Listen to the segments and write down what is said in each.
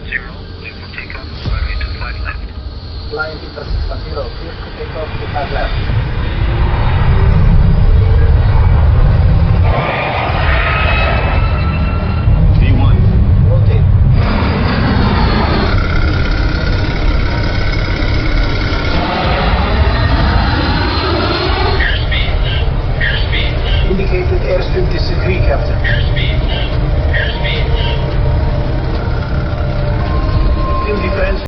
clear for takeoff, runway 25 left. Flying Victor 610, clear for takeoff, 25 left. V1. Rotate. Airspeed. Indicated airstrip disagree, Captain. Airspeed. Fuel difference.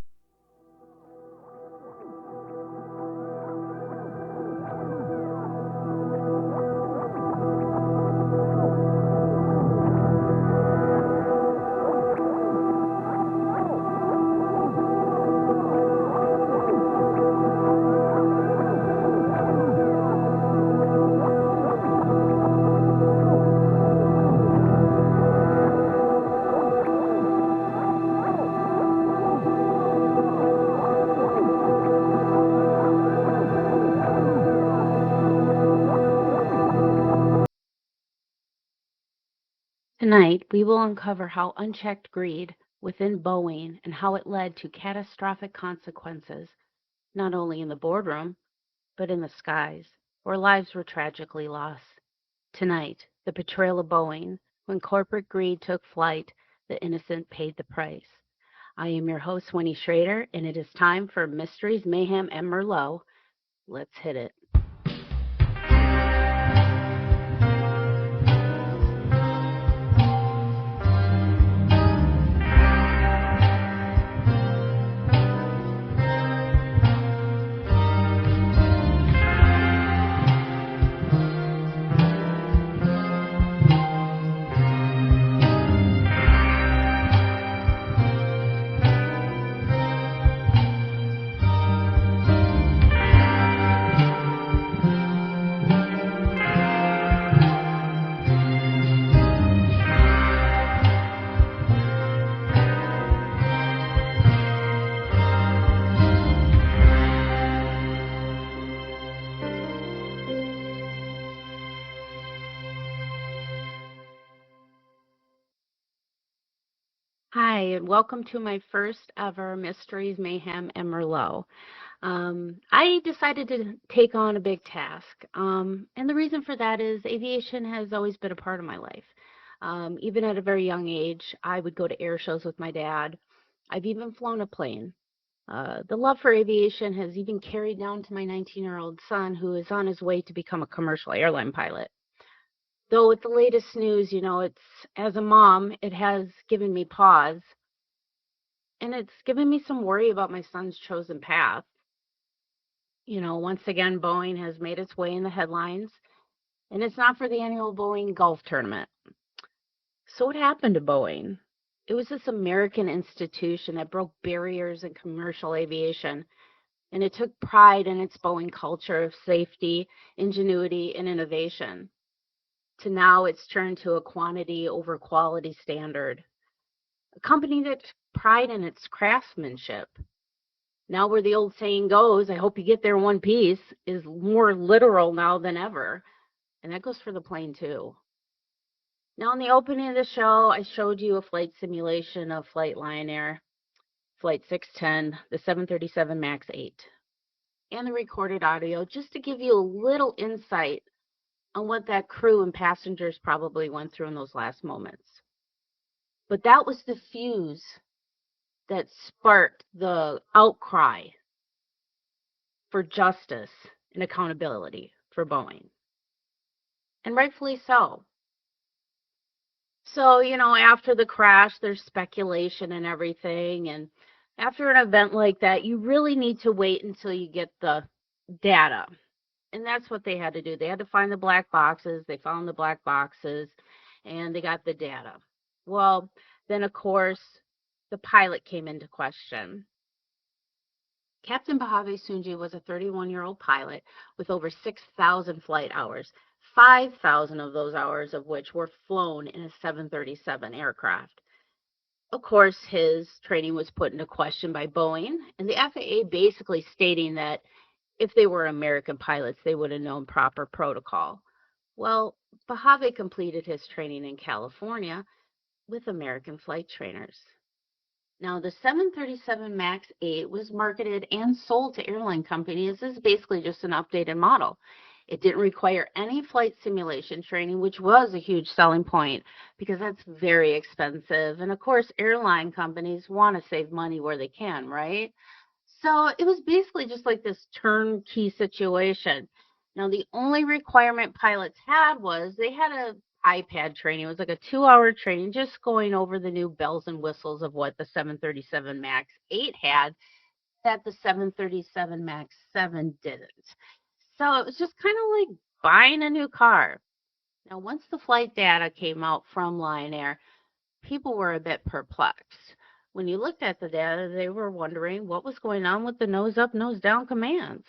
Tonight, we will uncover how unchecked greed within Boeing and how it led to catastrophic consequences, not only in the boardroom, but in the skies, where lives were tragically lost. Tonight, the betrayal of Boeing, when corporate greed took flight, the innocent paid the price. I am your host, Winnie Schrader, and it is time for Mysteries, Mayhem, and Merlot. Let's hit it. Hi, and welcome to my first ever Mysteries, Mayhem, and Merlot. I decided to take on a big task, and the reason for that is aviation has always been a part of my life. Even at a very young age, I would go to air shows with my dad. I've even flown a plane. The love for aviation has even carried down to my 19-year-old son, who is on his way to become a commercial airline pilot. Though with the latest news, it's as a mom, it has given me pause, and it's given me some worry about my son's chosen path. Once again, Boeing has made its way in the headlines, and it's not for the annual Boeing golf tournament. So what happened to Boeing? It was this American institution that broke barriers in commercial aviation, and it took pride in its Boeing culture of safety, ingenuity, and innovation. To now it's turned to a quantity over quality standard. A company that took pride in its craftsmanship. Now where the old saying goes, I hope you get there in one piece, is more literal now than ever. And that goes for the plane too. Now in the opening of the show, I showed you a flight simulation of Flight Lion Air, Flight 610, the 737 MAX 8, and the recorded audio just to give you a little insight on what that crew and passengers probably went through in those last moments. But that was the fuse that sparked the outcry for justice and accountability for Boeing. And rightfully so. So, after the crash, there's speculation and everything. And after an event like that, you really need to wait until you get the data. And that's what they had to do. They had to find the black boxes. They found the black boxes, and they got the data. Well, then, of course, the pilot came into question. Captain Bahave Sunji was a 31-year-old pilot with over 6,000 flight hours, 5,000 of those hours of which were flown in a 737 aircraft. Of course, his training was put into question by Boeing, and the FAA basically stating that if they were American pilots, they would have known proper protocol. Well, Bahave completed his training in California with American flight trainers. Now, the 737 MAX 8 was marketed and sold to airline companies as basically just an updated model. It didn't require any flight simulation training, which was a huge selling point because that's very expensive. And of course, airline companies want to save money where they can, right? So it was basically just like this turnkey situation. Now, the only requirement pilots had was they had a iPad training. It was like a 2-hour training, just going over the new bells and whistles of what the 737 MAX 8 had that the 737 MAX 7 didn't. So it was just kind of like buying a new car. Now, once the flight data came out from Lion Air, people were a bit perplexed. When you looked at the data, they were wondering what was going on with the nose up, nose down commands.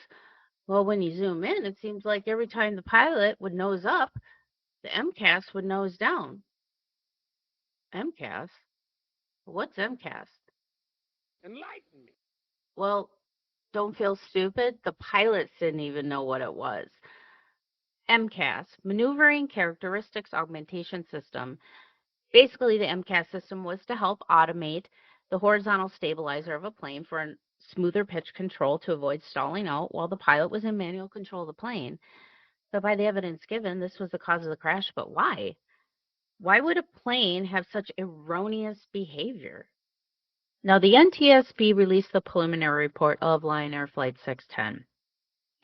Well, when you zoom in, it seems like every time the pilot would nose up, the MCAS would nose down. MCAS? What's MCAS? Enlighten me. Well, don't feel stupid. The pilots didn't even know what it was. MCAS, Maneuvering Characteristics Augmentation System. Basically, the MCAS system was to help automate the horizontal stabilizer of a plane for a smoother pitch control to avoid stalling out while the pilot was in manual control of the plane. But by the evidence given, this was the cause of the crash. But why? Why would a plane have such erroneous behavior? Now, the NTSB released the preliminary report of Lion Air Flight 610.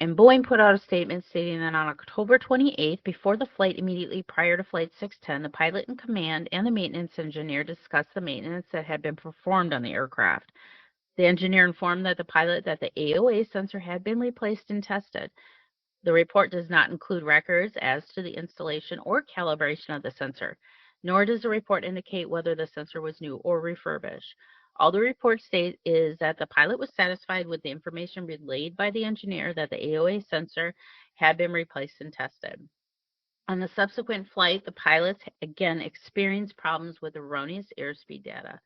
And Boeing put out a statement stating that on October 28th, before the flight immediately prior to Flight 610, the pilot in command and the maintenance engineer discussed the maintenance that had been performed on the aircraft. The engineer informed the pilot that the AOA sensor had been replaced and tested. The report does not include records as to the installation or calibration of the sensor, nor does the report indicate whether the sensor was new or refurbished. All the report states is that the pilot was satisfied with the information relayed by the engineer that the AOA sensor had been replaced and tested. On the subsequent flight, the pilots again experienced problems with erroneous airspeed data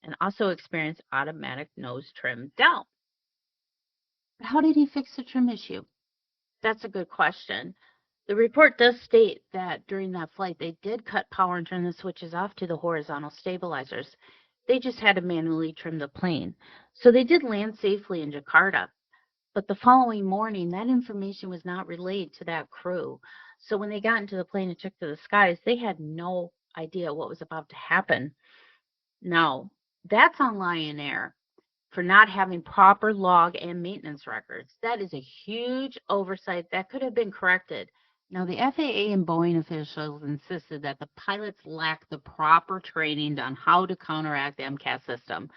and also experienced automatic nose trim down. But how did he fix the trim issue? That's a good question. The report does state that during that flight, they did cut power and turn the switches off to the horizontal stabilizers. They just had to manually trim the plane. So they did land safely in Jakarta. But the following morning, that information was not relayed to that crew. So when they got into the plane and took to the skies, they had no idea what was about to happen. Now, that's on Lion Air for not having proper log and maintenance records. That is a huge oversight that could have been corrected. Now, the FAA and Boeing officials insisted that the pilots lacked the proper training on how to counteract the MCAS system.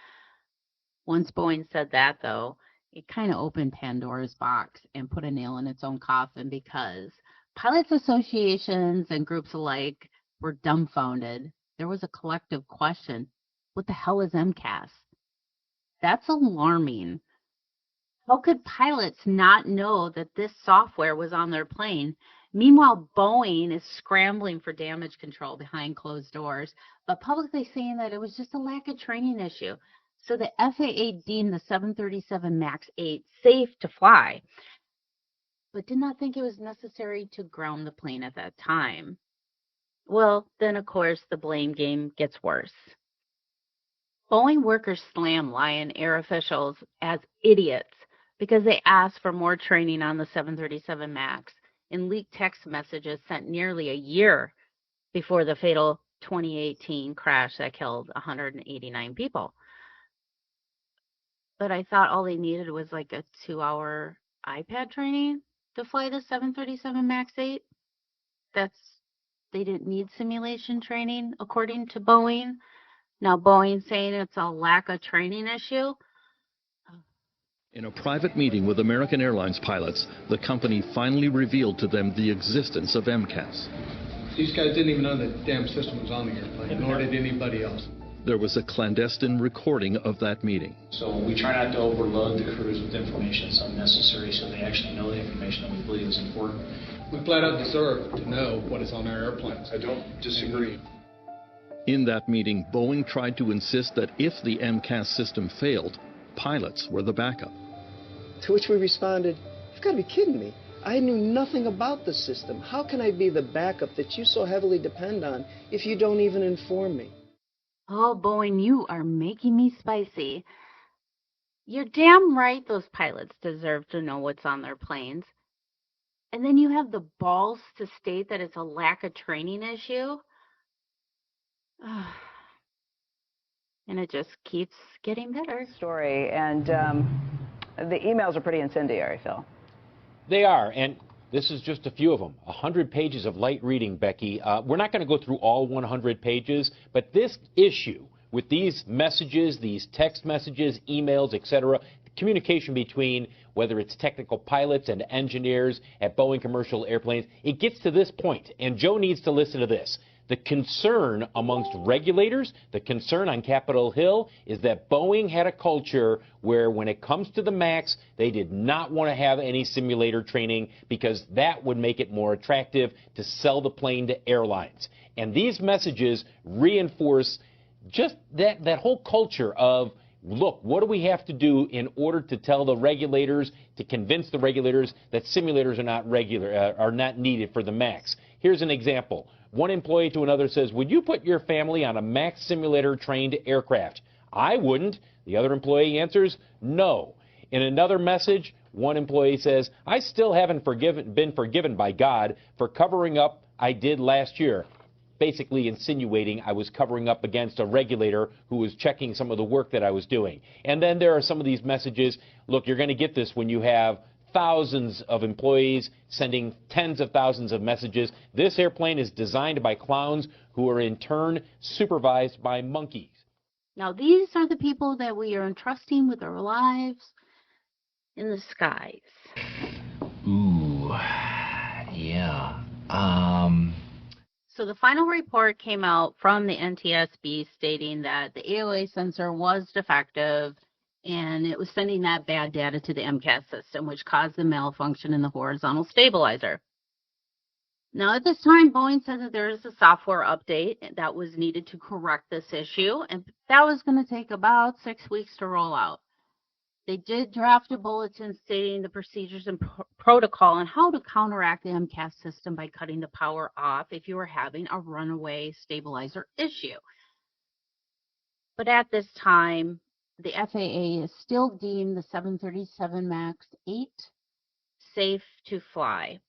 Once Boeing said that, though, it kind of opened Pandora's box and put a nail in its own coffin because pilots associations and groups alike were dumbfounded. There was a collective question. What the hell is MCAS? That's alarming. How could pilots not know that this software was on their plane? Meanwhile, Boeing is scrambling for damage control behind closed doors, but publicly saying that it was just a lack of training issue. So the FAA deemed the 737 MAX 8 safe to fly, but did not think it was necessary to ground the plane at that time. Well, then, of course, the blame game gets worse. Boeing workers slam Lion Air officials as idiots because they asked for more training on the 737 MAX in leaked text messages sent nearly a year before the fatal 2018 crash that killed 189 people. But I thought all they needed was like a 2-hour iPad training to fly the 737 MAX 8. They didn't need simulation training, according to Boeing. Now Boeing saying it's a lack of training issue. In a private meeting with American Airlines pilots, the company finally revealed to them the existence of MCAS. These guys didn't even know the damn system was on the airplane, nor did anybody else. There was a clandestine recording of that meeting. So we try not to overload the crews with information that's unnecessary so they actually know the information that we believe is important. We flat out deserve to know what is on our airplanes. I don't disagree. In that meeting, Boeing tried to insist that if the MCAS system failed, pilots were the backup. To which we responded, "You've got to be kidding me. I knew nothing about the system. How can I be the backup that you so heavily depend on if you don't even inform me?" Oh, Boeing, you are making me spicy. You're damn right those pilots deserve to know what's on their planes. And then you have the balls to state that it's a lack of training issue. And it just keeps getting better. Story, and the emails are pretty incendiary, Phil. They are, and this is just a few of them. 100 pages of light reading, Becky. We're not going to go through all 100 pages, but this issue with these messages, these text messages, emails, etc., communication between whether it's technical pilots and engineers at Boeing commercial airplanes, it gets to this point, and Joe needs to listen to this. The concern amongst regulators, the concern on Capitol Hill, is that Boeing had a culture where when it comes to the MAX, they did not want to have any simulator training because that would make it more attractive to sell the plane to airlines. And these messages reinforce just that whole culture of, look, what do we have to do in order to tell the regulators, to convince the regulators that simulators are not needed for the MAX? Here's an example. One employee to another says, would you put your family on a MAX simulator-trained aircraft? I wouldn't. The other employee answers, no. In another message, one employee says, I still haven't been forgiven by God for covering up I did last year. Basically insinuating I was covering up against a regulator who was checking some of the work that I was doing. And then there are some of these messages. Look, you're going to get this when you have thousands of employees sending tens of thousands of messages. This airplane is designed by clowns who are in turn supervised by monkeys. Now, these are the people that we are entrusting with our lives in the skies. Ooh, yeah. So the final report came out from the NTSB stating that the AOA sensor was defective and it was sending that bad data to the MCAS system, which caused the malfunction in the horizontal stabilizer. Now, at this time, Boeing said that there is a software update that was needed to correct this issue, and that was going to take about 6 weeks to roll out. They did draft a bulletin stating the procedures and protocol on how to counteract the MCAS system by cutting the power off if you were having a runaway stabilizer issue. But at this time, the FAA is still deemed the 737 MAX 8 safe to fly.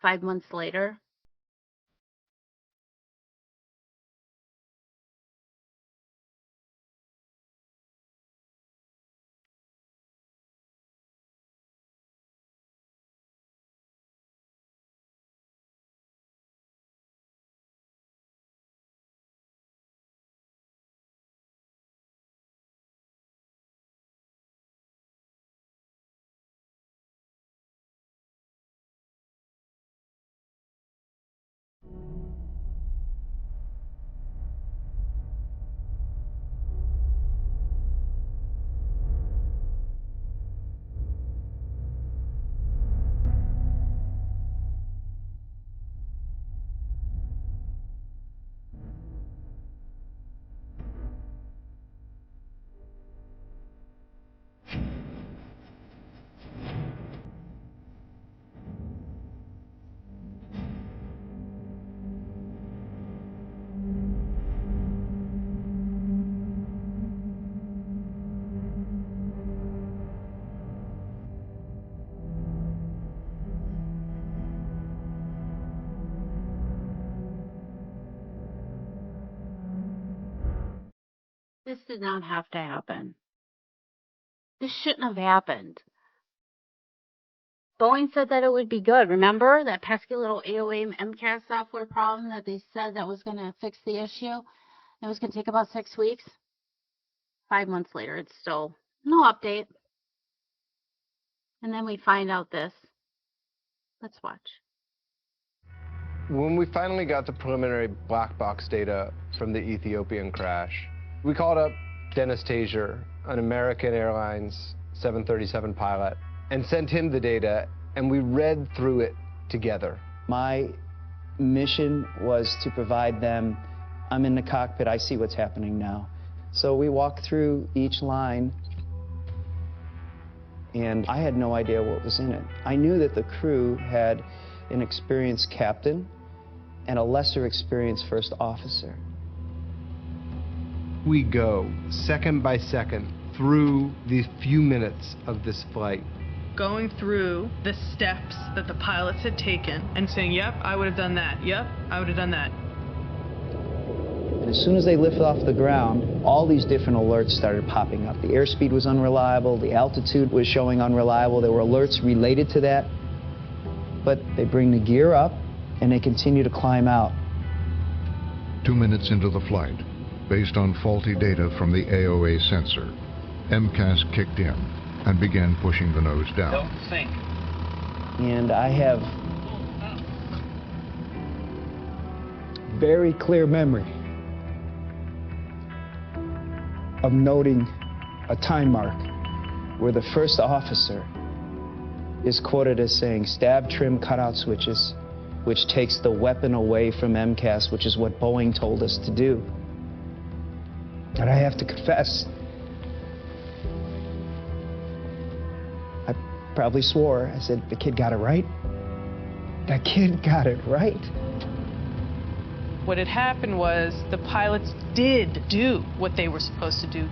5 months later, this did not have to happen. This shouldn't have happened. Boeing said that it would be good. Remember that pesky little AOA MCAS software problem that they said that was going to fix the issue? It was going to take about 6 weeks. 5 months later, it's still no update. And then we find out this. Let's watch. When we finally got the preliminary black box data from the Ethiopian crash, we called up Dennis Tazier, an American Airlines 737 pilot, and sent him the data, and we read through it together. My mission was to provide them, I'm in the cockpit, I see what's happening now. So we walked through each line, and I had no idea what was in it. I knew that the crew had an experienced captain and a lesser experienced first officer. we go, second by second, through these few minutes of this flight. Going through the steps that the pilots had taken and saying, yep, I would have done that. Yep, I would have done that. And as soon as they lifted off the ground, all these different alerts started popping up. The airspeed was unreliable, the altitude was showing unreliable, there were alerts related to that. But they bring the gear up and they continue to climb out. 2 minutes into the flight, based on faulty data from the AOA sensor, MCAS kicked in and began pushing the nose down. Don't sink. And I have very clear memory of noting a time mark where the first officer is quoted as saying, "Stab, trim, cutout switches," which takes the weapon away from MCAS, which is what Boeing told us to do. And I have to confess, I probably swore. I said, the kid got it right. That kid got it right. What had happened was the pilots did do what they were supposed to do.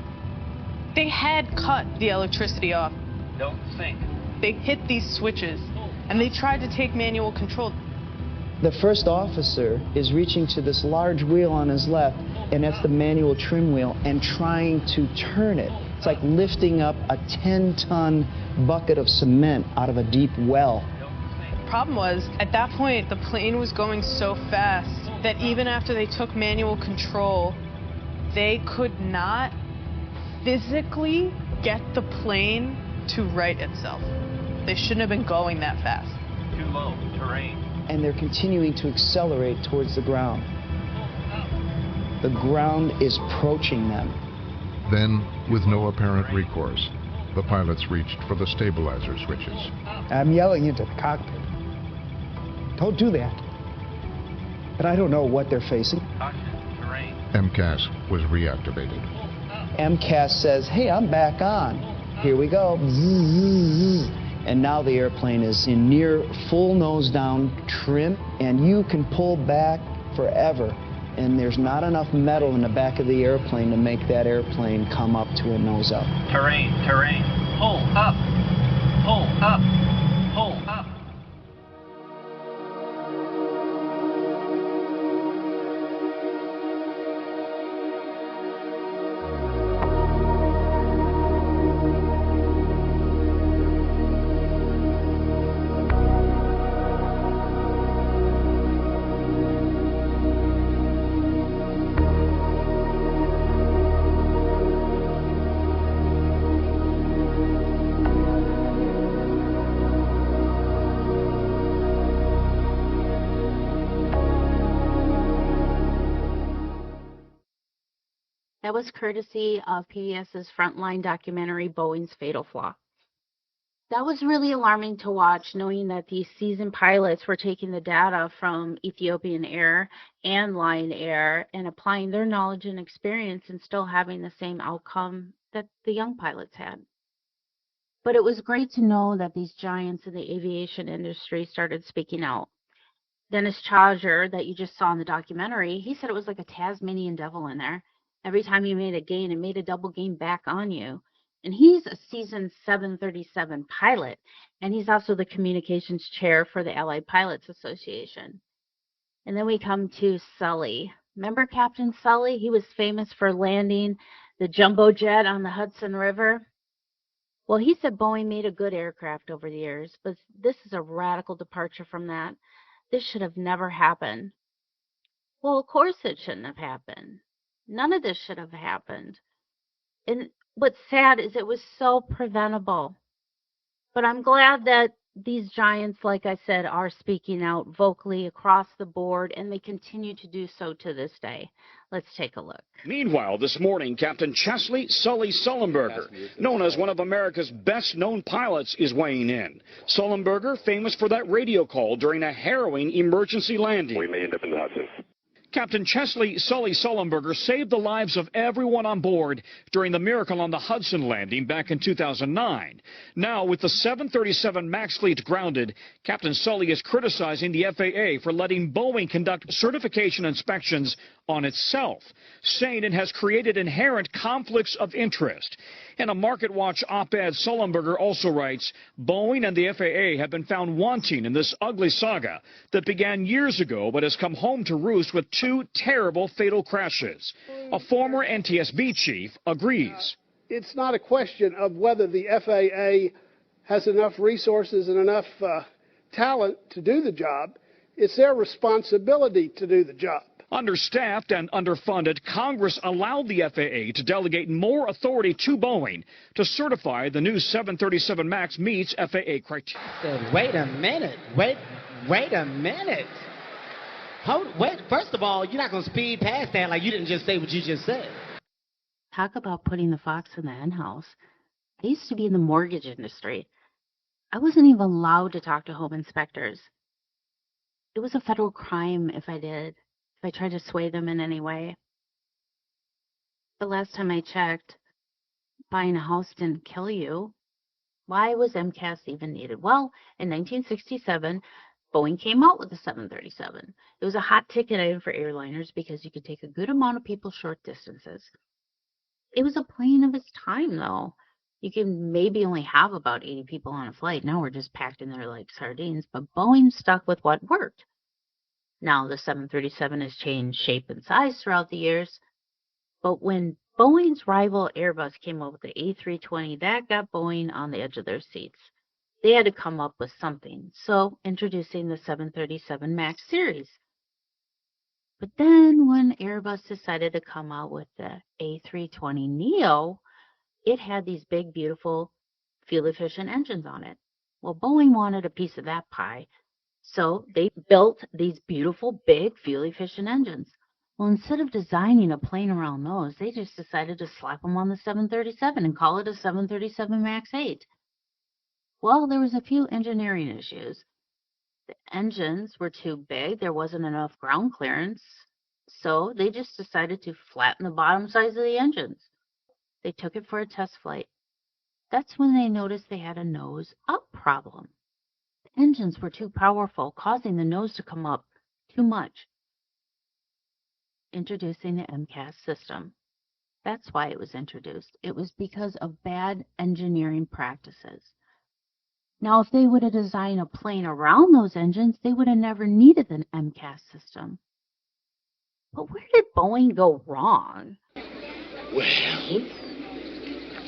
They had cut the electricity off. Don't sink. They hit these switches and they tried to take manual control. The first officer is reaching to this large wheel on his left, and that's the manual trim wheel, and trying to turn it. It's like lifting up a 10-ton bucket of cement out of a deep well. The problem was, at that point, the plane was going so fast that even after they took manual control, they could not physically get the plane to right itself. They shouldn't have been going that fast. Too low. Terrain. And they're continuing to accelerate towards the ground. The ground is approaching them. Then, with no apparent recourse, the pilots reached for the stabilizer switches. I'm yelling into the cockpit, "Don't do that." But I don't know what they're facing. Caution. Terrain. MCAS was reactivated. MCAS says, "Hey, I'm back on." Here we go. And now the airplane is in near full nose down trim, and you can pull back forever. And there's not enough metal in the back of the airplane to make that airplane come up to a nose up. Terrain. Terrain. Pull up. Pull up. Pull up. That was courtesy of PBS's Frontline documentary, Boeing's Fatal Flaw. That was really alarming to watch, knowing that these seasoned pilots were taking the data from Ethiopian Air and Lion Air and applying their knowledge and experience and still having the same outcome that the young pilots had. But it was great to know that these giants in the aviation industry started speaking out. Dennis Chager, that you just saw in the documentary, he said it was like a Tasmanian devil in there. Every time you made a gain, it made a double gain back on you. And he's a seasoned 737 pilot, and he's also the communications chair for the Allied Pilots Association. And then we come to Sully. Remember Captain Sully? He was famous for landing the jumbo jet on the Hudson River. Well, he said Boeing made a good aircraft over the years, but this is a radical departure from that. This should have never happened. Well, of course it shouldn't have happened. None of this should have happened. And what's sad is it was so preventable. But I'm glad that these giants, like I said, are speaking out vocally across the board, and they continue to do so to this day. Let's take a look. Meanwhile, this morning, Captain Chesley Sully Sullenberger, known as one of America's best-known pilots, is weighing in. Sullenberger, famous for that radio call during a harrowing emergency landing. We may end up in the Hudson. Captain Chesley Sully Sullenberger saved the lives of everyone on board during the miracle on the Hudson landing back in 2009. Now, with the 737 MAX fleet grounded, Captain Sully is criticizing the FAA for letting Boeing conduct certification inspections on itself, saying it has created inherent conflicts of interest. In a MarketWatch op-ed, Sullenberger also writes, Boeing and the FAA have been found wanting in this ugly saga that began years ago but has come home to roost with 2 terrible fatal crashes. A former NTSB chief agrees. It's not a question of whether the FAA has enough resources and enough talent to do the job. It's their responsibility to do the job. Understaffed and underfunded, Congress allowed the FAA to delegate more authority to Boeing to certify the new 737 MAX meets FAA criteria. Wait a minute. Wait a minute. First of all, you're not going to speed past that like you didn't just say what you just said. Talk about putting the fox in the henhouse. I used to be in the mortgage industry. I wasn't even allowed to talk to home inspectors. It was a federal crime if I did. If I tried to sway them in any way. The last time I checked, buying a house didn't kill you. Why was MCAS even needed? Well, in 1967, Boeing came out with the 737. It was a hot ticket item for airliners because you could take a good amount of people short distances. It was a plane of its time, though. You can maybe only have about 80 people on a flight. Now we're just packed in there like sardines, but Boeing stuck with what worked. Now, the 737 has changed shape and size throughout the years, but when Boeing's rival Airbus came up with the A320, that got Boeing on the edge of their seats. They had to come up with something, so introducing the 737 MAX series. But then when Airbus decided to come out with the A320neo, it had these big, beautiful, fuel-efficient engines on it. Well, Boeing wanted a piece of that pie. So they built these beautiful, big, fuel-efficient engines. Well, instead of designing a plane around those, they just decided to slap them on the 737 and call it a 737 MAX 8. Well, there was a few engineering issues. The engines were too big. There wasn't enough ground clearance. So they just decided to flatten the bottom sides of the engines. They took it for a test flight. That's when they noticed they had a nose-up problem. Engines were too powerful, causing the nose to come up too much. Introducing the MCAS system. That's why it was introduced. It was because of bad engineering practices. Now, if they would have designed a plane around those engines, they would have never needed an MCAS system. But where did Boeing go wrong? Well,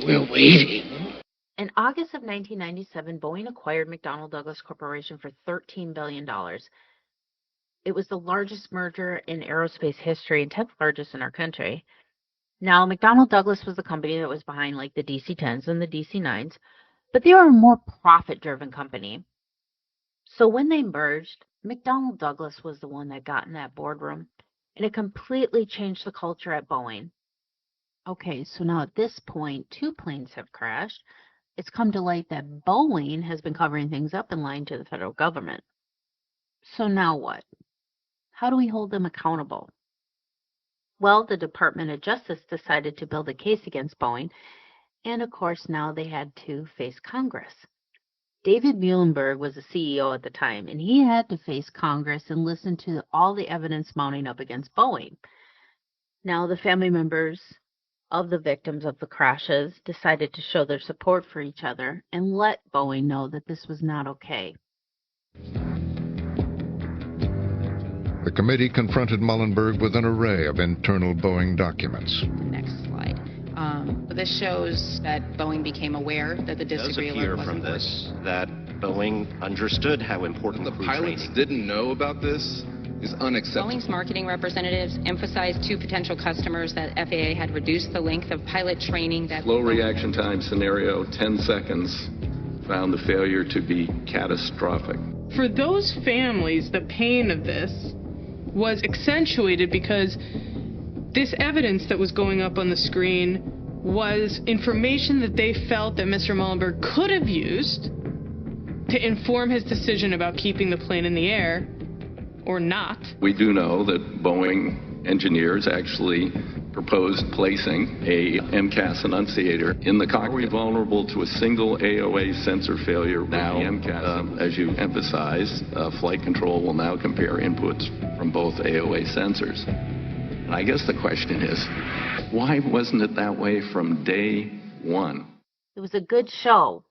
we're waiting. In August of 1997, Boeing acquired McDonnell Douglas Corporation for $13 billion. It was the largest merger in aerospace history and 10th largest in our country. Now, McDonnell Douglas was the company that was behind like the DC-10s and the DC-9s, but they were a more profit-driven company. So when they merged, McDonnell Douglas was the one that got in that boardroom, and it completely changed the culture at Boeing. Okay, so now at this point, 2 planes have crashed. It's come to light that Boeing has been covering things up and lying to the federal government. So now what? How do we hold them accountable? Well, the Department of Justice decided to build a case against Boeing, and of course now they had to face Congress. David Muhlenberg was the CEO at the time, and he had to face Congress and listen to all the evidence mounting up against Boeing. Now the family members of the victims of the crashes decided to show their support for each other and let Boeing know that this was not okay. The committee confronted Muhlenberg with an array of internal Boeing documents. Next slide. This shows that Boeing became aware that the disagree alert was important. It does appear from this that Boeing understood how important crew pilots training. Didn't know about this is unacceptable. Boeing's marketing representatives emphasized to potential customers that FAA had reduced the length of pilot training. That Low reaction time scenario, 10 seconds, found the failure to be catastrophic. For those families, the pain of this was accentuated because this evidence that was going up on the screen was information that they felt that Mr. Muhlenberg could have used to inform his decision about keeping the plane in the air, or not. We do know that Boeing engineers actually proposed placing a MCAS annunciator in the cockpit. Are we vulnerable to a single AOA sensor failure now? MCAS, as you emphasize, flight control will now compare inputs from both AOA sensors. And I guess the question is, why wasn't it that way from day one? It was a good show,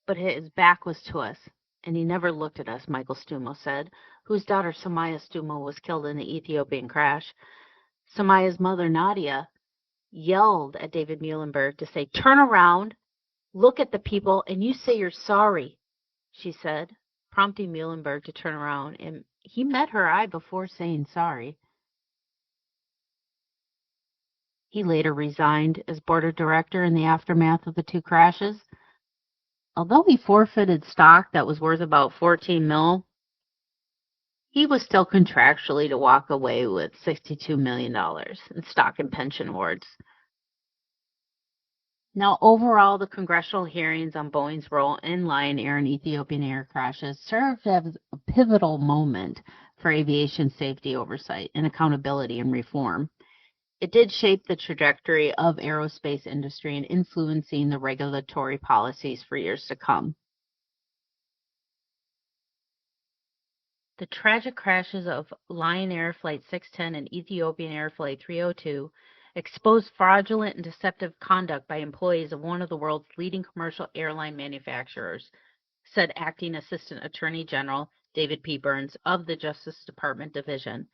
but his back was to us, and he never looked at us, Michael Stumo said, whose daughter Samaya Stumo was killed in the Ethiopian crash. Samaya's mother, Nadia, yelled at David Muhlenberg to say, "Turn around, look at the people, and you say you're sorry," she said, prompting Muhlenberg to turn around, and he met her eye before saying sorry. He later resigned as board of director in the aftermath of the two crashes. Although he forfeited stock that was worth about $14 million, he was still contractually to walk away with $62 million in stock and pension awards. Now, overall, the congressional hearings on Boeing's role in Lion Air and Ethiopian Air crashes served as a pivotal moment for aviation safety oversight and accountability and reform. It did shape the trajectory of aerospace industry and influencing the regulatory policies for years to come. The tragic crashes of Lion Air Flight 610 and Ethiopian Air Flight 302 exposed fraudulent and deceptive conduct by employees of one of the world's leading commercial airline manufacturers, said Acting Assistant Attorney General David P. Burns of the Justice Department Division.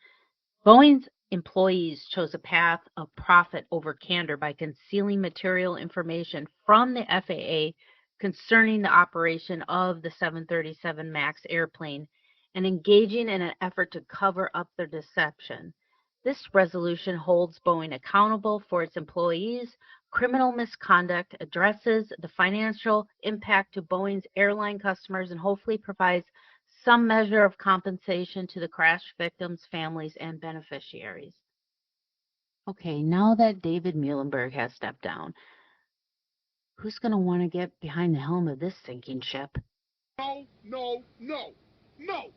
Boeing's employees chose a path of profit over candor by concealing material information from the FAA concerning the operation of the 737 MAX airplane and engaging in an effort to cover up their deception. This resolution holds Boeing accountable for its employees' criminal misconduct, addresses the financial impact to Boeing's airline customers, and hopefully provides some measure of compensation to the crash victims' families and beneficiaries. Okay, now that David Muhlenberg has stepped down, who's going to want to get behind the helm of this sinking ship? No, no, no, no.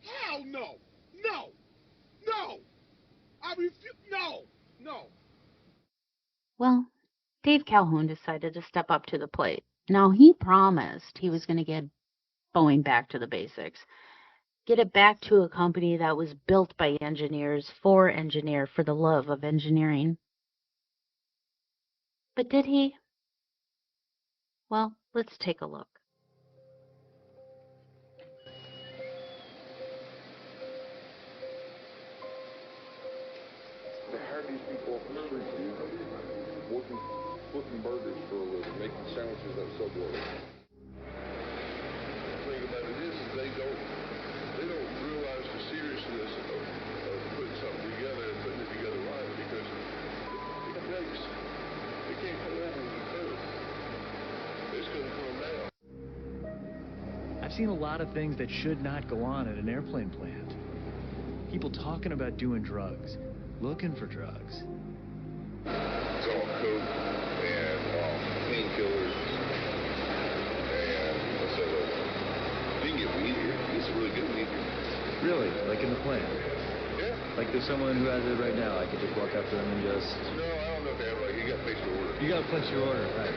Hell no. No. No. I refuse. No. No. Well, Dave Calhoun decided to step up to the plate. Now, he promised he was going to get Boeing back to the basics. Get it back to a company that was built by engineers for the love of engineering. But did he? Well, let's take a look. They hire these people off the street, dude. Working, flipping burgers for a living, making sandwiches at Subway. The thing about it is they don't realize the seriousness of putting something together and putting it together right, because it breaks. It can't come over with the curve. It's going to come down. I've seen a lot of things that should not go on at an airplane plant. People talking about doing drugs, looking for drugs. It's all coke and painkillers and what's that other? You can get weed here. It's really good weed here. Really? Like in the plant? Yeah. Like there's someone who has it right now. I could just walk up to them and just... No, I don't know if they have, like, you got to place your order. You got to place your order, right.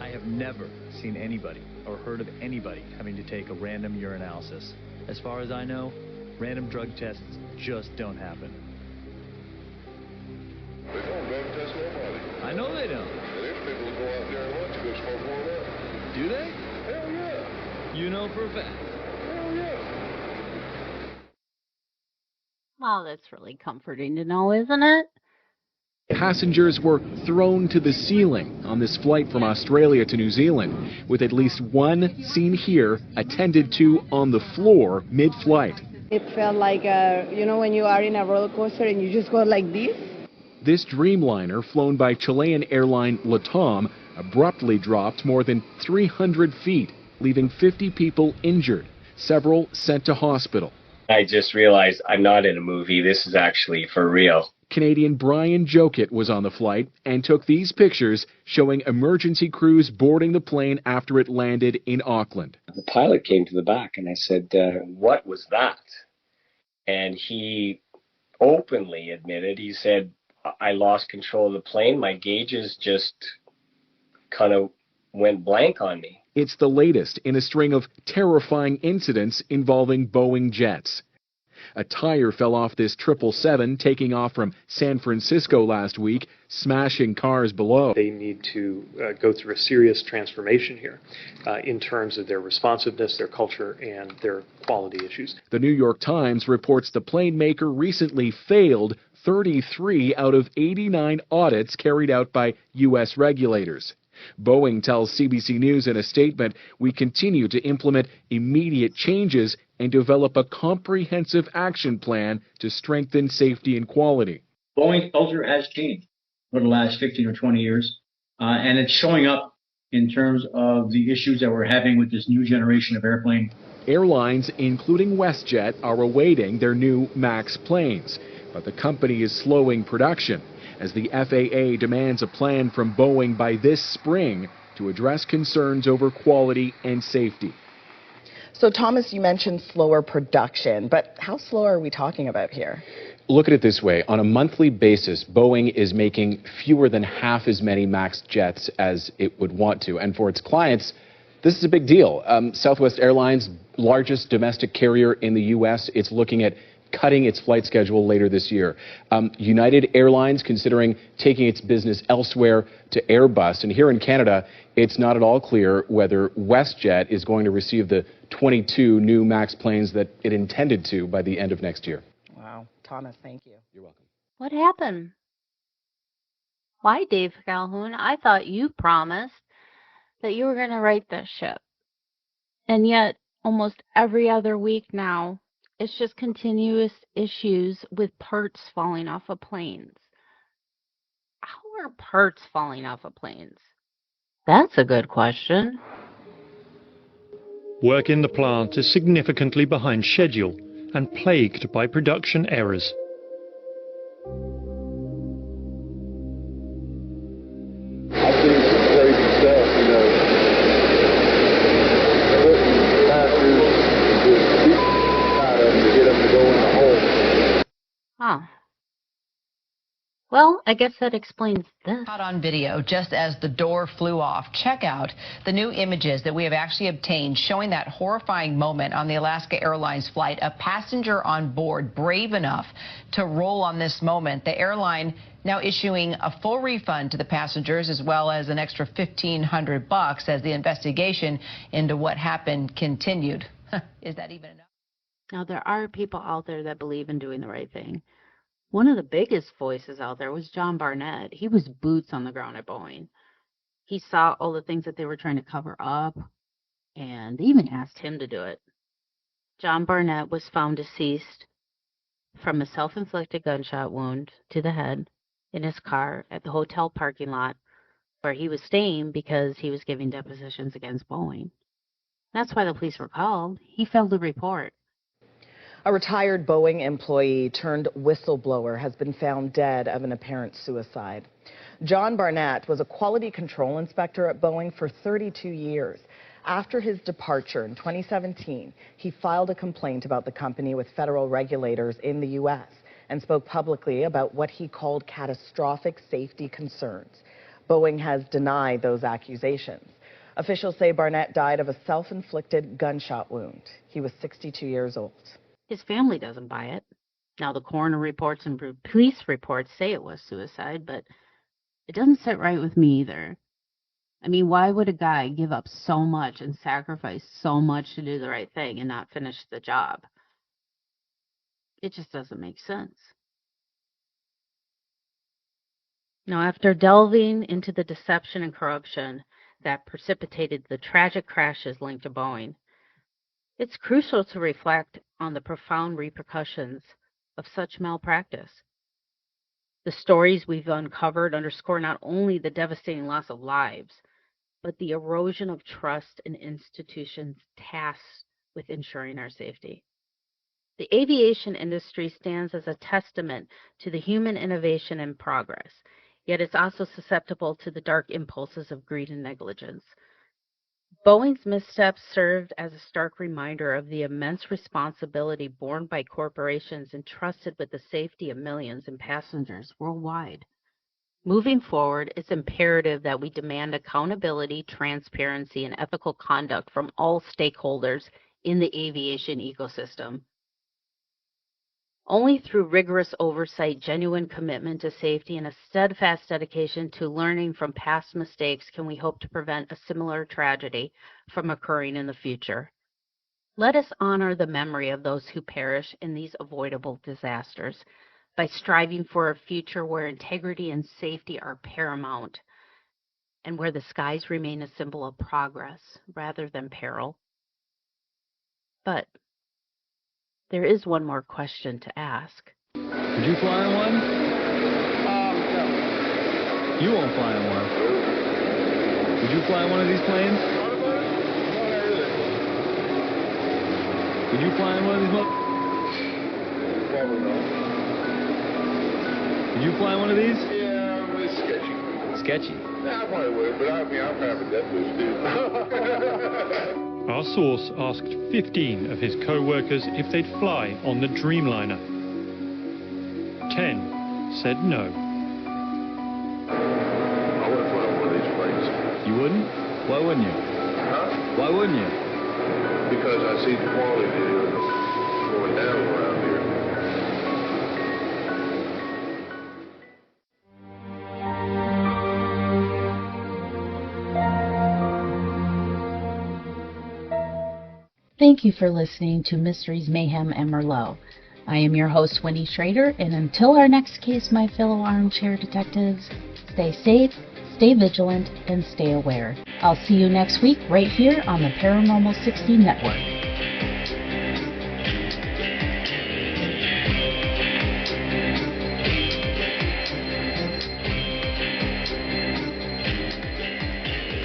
I have never seen anybody or heard of anybody having to take a random urinalysis. As far as I know, random drug tests just don't happen. They don't drug test nobody. I know they don't. And there's people who go out there and lunch and go smoke one up. Do they? Hell yeah. You know for a fact. Hell yeah. Well, that's really comforting to know, isn't it? Passengers were thrown to the ceiling on this flight from Australia to New Zealand, with at least one seen here attended to on the floor mid-flight. It felt like, when you are in a roller coaster and you just go like this. This Dreamliner, flown by Chilean airline LATAM, abruptly dropped more than 300 feet, leaving 50 people injured, several sent to hospital. I just realized I'm not in a movie. This is actually for real. Canadian Brian Jokett was on the flight and took these pictures showing emergency crews boarding the plane after it landed in Auckland. The pilot came to the back and I said, what was that? And he openly admitted, he said, I lost control of the plane. My gauges just kind of went blank on me. It's the latest in a string of terrifying incidents involving Boeing jets. A tire fell off this 777 taking off from San Francisco last week, smashing cars below. They need to go through a serious transformation here in terms of their responsiveness, their culture, and their quality issues. The New York Times reports the plane maker recently failed 33 out of 89 audits carried out by U.S. regulators. Boeing tells CBC News in a statement, "We continue to implement immediate changes and develop a comprehensive action plan to strengthen safety and quality." Boeing's culture has changed over the last 15 or 20 years, and it's showing up in terms of the issues that we're having with this new generation of airplane. Airlines, including WestJet, are awaiting their new MAX planes, but the company is slowing production as the FAA demands a plan from Boeing by this spring to address concerns over quality and safety. So, Thomas, you mentioned slower production, but how slow are we talking about here? Look at it this way. On a monthly basis, Boeing is making fewer than half as many MAX jets as it would want to. And for its clients, this is a big deal. Southwest Airlines, largest domestic carrier in the U.S., it's looking at cutting its flight schedule later this year. United Airlines considering taking its business elsewhere to Airbus. And here in Canada, it's not at all clear whether WestJet is going to receive the 22 new MAX planes that it intended to by the end of next year. Wow. Thomas, thank you. You're welcome. What happened? Why, Dave Calhoun? I thought you promised that you were going to right this ship. And yet, almost every other week now, it's just continuous issues with parts falling off of planes. How are parts falling off of planes? That's a good question. Work in the plant is significantly behind schedule and plagued by production errors. I've seen some crazy stuff, you know. Putting passengers with beat out of them to get them to go in the hole. Huh. Well, I guess that explains this. Caught on video just as the door flew off. Check out the new images that we have actually obtained showing that horrifying moment on the Alaska Airlines flight. A passenger on board brave enough to roll on this moment. The airline now issuing a full refund to the passengers as well as an extra $1,500 as the investigation into what happened continued. Is that even enough? Now, there are people out there that believe in doing the right thing. One of the biggest voices out there was John Barnett. He was boots on the ground at Boeing. He saw all the things that they were trying to cover up, and they even asked him to do it. John Barnett was found deceased from a self-inflicted gunshot wound to the head in his car at the hotel parking lot where he was staying because he was giving depositions against Boeing. That's why the police were called. He failed to report. A retired Boeing employee turned whistleblower has been found dead of an apparent suicide. John Barnett was a quality control inspector at Boeing for 32 years. After his departure in 2017, he filed a complaint about the company with federal regulators in the U.S. and spoke publicly about what he called catastrophic safety concerns. Boeing has denied those accusations. Officials say Barnett died of a self-inflicted gunshot wound. He was 62 years old. His family doesn't buy it. Now, the coroner reports and police reports say it was suicide, but it doesn't sit right with me either. I mean, why would a guy give up so much and sacrifice so much to do the right thing and not finish the job? It just doesn't make sense. Now, after delving into the deception and corruption that precipitated the tragic crashes linked to Boeing, it's crucial to reflect on the profound repercussions of such malpractice. The stories we've uncovered underscore not only the devastating loss of lives, but the erosion of trust in institutions tasked with ensuring our safety. The aviation industry stands as a testament to the human innovation and progress, yet it's also susceptible to the dark impulses of greed and negligence. Boeing's missteps served as a stark reminder of the immense responsibility borne by corporations entrusted with the safety of millions and passengers worldwide. Moving forward, it's imperative that we demand accountability, transparency, and ethical conduct from all stakeholders in the aviation ecosystem. Only through rigorous oversight, genuine commitment to safety, and a steadfast dedication to learning from past mistakes can we hope to prevent a similar tragedy from occurring in the future. Let us honor the memory of those who perish in these avoidable disasters by striving for a future where integrity and safety are paramount and where the skies remain a symbol of progress rather than peril. But there is one more question to ask. Would you fly on one? No. You won't fly on one. Would you fly on one of these planes? Would you fly on one of these planes? Probably not. Would you fly on one of these? Yeah, it's sketchy. Sketchy? Nah, I probably would, but I'm having death wish too. Our source asked 15 of his co-workers if they'd fly on the Dreamliner. 10 said no. I wouldn't fly on one of these planes. You wouldn't? Why wouldn't you? Huh? Why wouldn't you? Because I see the quality of it going down around here. Thank you for listening to Mysteries, Mayhem, and Merlot. I am your host, Winnie Schrader, and until our next case, my fellow armchair detectives, stay safe, stay vigilant, and stay aware. I'll see you next week right here on the Paranormal 60 Network.